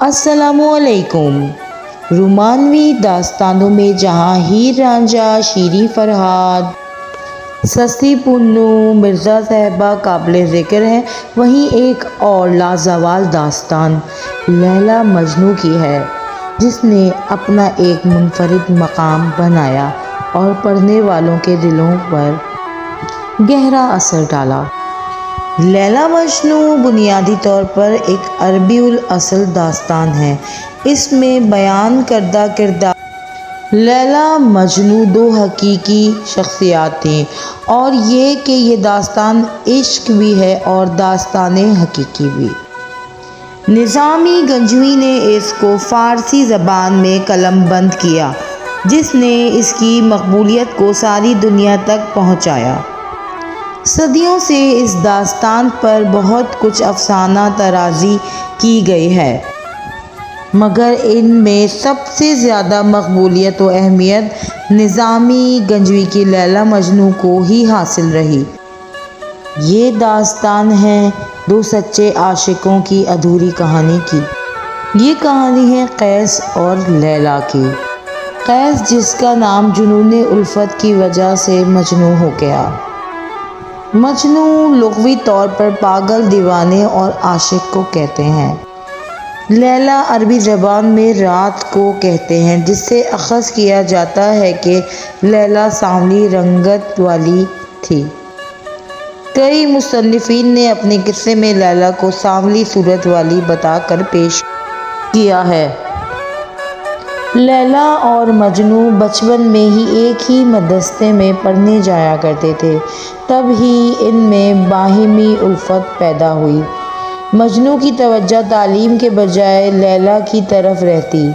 السلام علیکم۔ رومانوی داستانوں میں جہاں ہیر رانجھا، شیریں فرہاد، سستی پونو، مرزا صاحبہ قابل ذکر ہیں، وہیں ایک اور لازوال داستان لیلا مجنوں کی ہے، جس نے اپنا ایک منفرد مقام بنایا اور پڑھنے والوں کے دلوں پر گہرا اثر ڈالا۔ لیلا مجنوں بنیادی طور پر ایک عربی الاصل داستان ہے۔ اس میں بیان کردہ کردار لیلا مجنوں دو حقیقی شخصیات تھیں، اور یہ کہ یہ داستان عشق بھی ہے اور داستان حقیقی بھی۔ نظامی گنجوی نے اس کو فارسی زبان میں قلم بند کیا، جس نے اس کی مقبولیت کو ساری دنیا تک پہنچایا۔ صدیوں سے اس داستان پر بہت کچھ افسانہ طرازی کی گئی ہے، مگر ان میں سب سے زیادہ مقبولیت و اہمیت نظامی گنجوی کی لیلا مجنوں کو ہی حاصل رہی۔ یہ داستان ہے دو سچے عاشقوں کی ادھوری کہانی کی۔ یہ کہانی ہے قیس اور لیلا کی۔ قیس، جس کا نام جنون الفت کی وجہ سے مجنوں ہو گیا۔ مجنوں لغوی طور پر پاگل، دیوانے اور عاشق کو کہتے ہیں۔ لیلا عربی زبان میں رات کو کہتے ہیں، جس سے اخذ کیا جاتا ہے کہ لیلا سانولی رنگت والی تھی۔ کئی مصنفین نے اپنے قصے میں لیلا کو سانولی صورت والی بتا کر پیش کیا ہے۔ لیلا اور مجنوں بچپن میں ہی ایک ہی مدرسے میں پڑھنے جایا کرتے تھے، تب ہی ان میں باہمی الفت پیدا ہوئی۔ مجنوں کی توجہ تعلیم کے بجائے لیلا کی طرف رہتی،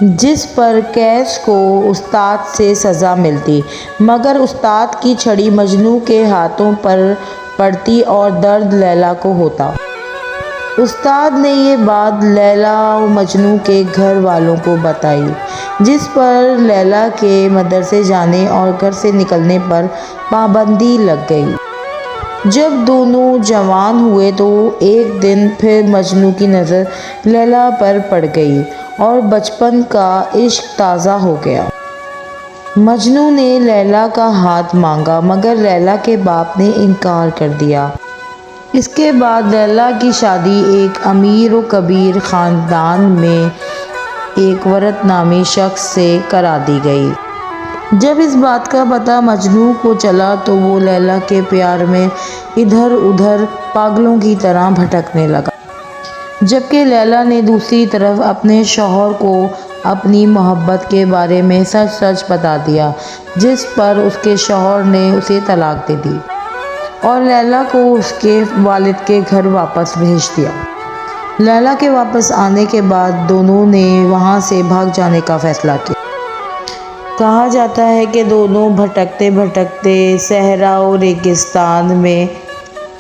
جس پر قیس کو استاد سے سزا ملتی، مگر استاد کی چھڑی مجنوں کے ہاتھوں پر پڑتی اور درد لیلا کو ہوتا۔ استاد نے یہ بات لیلا و مجنوں کے گھر والوں کو بتائی، جس پر لیلا کے مدرسے جانے اور گھر سے نکلنے پر پابندی لگ گئی۔ جب دونوں جوان ہوئے تو ایک دن پھر مجنوں کی نظر لیلا پر پڑ گئی اور بچپن کا عشق تازہ ہو گیا۔ مجنوں نے لیلا کا ہاتھ مانگا، مگر لیلا کے باپ نے انکار کر دیا۔ اس کے بعد لیلا کی شادی ایک امیر و کبیر خاندان میں ایک ورد نامی شخص سے کرا دی گئی۔ جب اس بات کا پتہ مجنوں کو چلا تو وہ لیلا کے پیار میں ادھر ادھر پاگلوں کی طرح بھٹکنے لگا، جبکہ لیلا نے دوسری طرف اپنے شوہر کو اپنی محبت کے بارے میں سچ سچ بتا دیا، جس پر اس کے شوہر نے اسے طلاق دے دی اور لیلا کو اس کے والد کے گھر واپس بھیج دیا۔ لیلا کے واپس آنے کے بعد دونوں نے وہاں سے بھاگ جانے کا فیصلہ کیا۔ کہا جاتا ہے کہ دونوں بھٹکتے بھٹکتے صحرا و ریگستان میں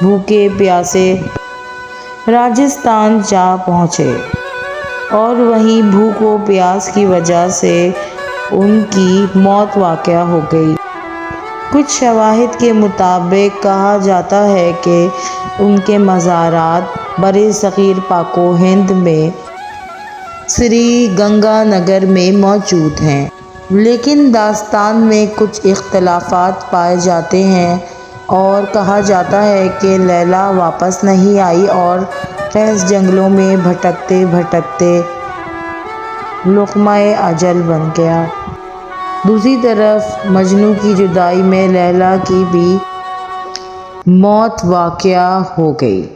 بھوکے پیاسے راجستھان جا پہنچے، اور وہیں بھوک و پیاس کی وجہ سے ان کی موت واقع ہو گئی۔ کچھ شواہد کے مطابق کہا جاتا ہے کہ ان کے مزارات برصغیر پاک و ہند میں سری گنگا نگر میں موجود ہیں، لیکن داستان میں کچھ اختلافات پائے جاتے ہیں اور کہا جاتا ہے کہ لیلا واپس نہیں آئی اور قیس جنگلوں میں بھٹکتے بھٹکتے لقمہ اجل بن گیا۔ دوسری طرف مجنوں کی جدائی میں لیلا کی بھی موت واقع ہو گئی۔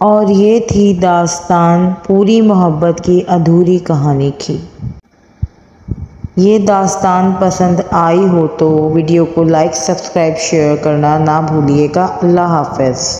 اور یہ تھی داستان پوری محبت کی ادھوری کہانی کی۔ یہ داستان پسند آئی ہو تو ویڈیو کو لائک، سبسکرائب، شیئر کرنا نہ بھولیے گا۔ اللہ حافظ۔